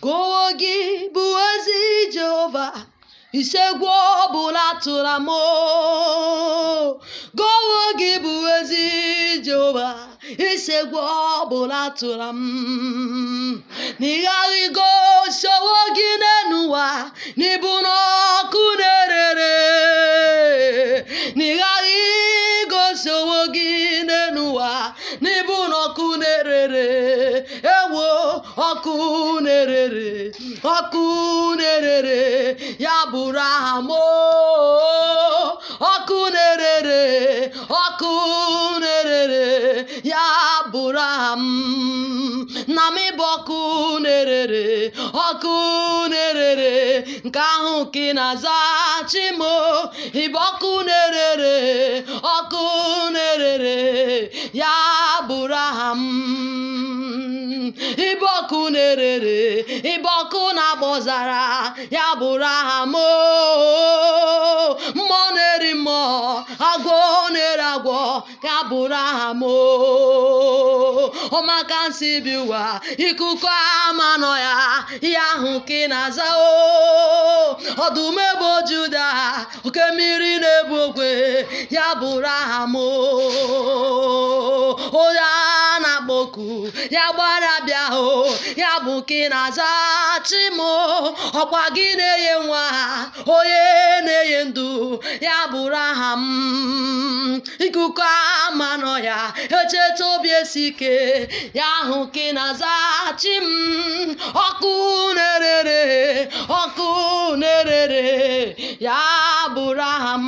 Gowo gị bụ ezi Jehova, isegwu ọbụla tụrụ m. Gowo gị bụ ezi Jehova, isegwu ọbụla tụrụ m. N'ịgharị gosowo gị n'ụwa, n'ibu n'ọkụ na-erere. N'ịgharị gosowo gị n'ụwa, n'ibu n'ọkụ na-erere. Ewo ọkụ na-erere, ọkụ na-erere, ya bụrụ aha m. Ọkụ na-erere, ọkụ na-erere, ya bụrụ aha m. Na m bụ ọkụ na-erere, ọkụ na-erere, nke ahụ ka ị na-azachi m. Ịbụ ọkụ na-erere, ọkụ na-erere, ya bụrụ aha m. Ịbụ ọkụ na-erere, ịbụ ọkụ na-agbọzara, ya bụrụ aha m. Mmụọ na-eri mmụọ, agwọ na-eri agwọ, ya bụrụ aha m. Ọmaka nsị bi ụwa, ikuku ama nọ ya, ihe ahụ ka ị na-aza. Ọdụm ebo Juda, oke mmiri na-ebu ogwe, ya bụrụ aha m. Onye a na-akpọ oku, ya gbara bịa ya bụ ka ị na-azachi m. Ọkwa gị na-enye nwa, onye na-enye ndụ, ya bụrụ aha m. Ikuku ama nọ ya, echeta obi esi ike, ya ahụ ka ị na-azachi m. Ọkụ na-erere, ọkụ na-erere, ya bụrụ aha m.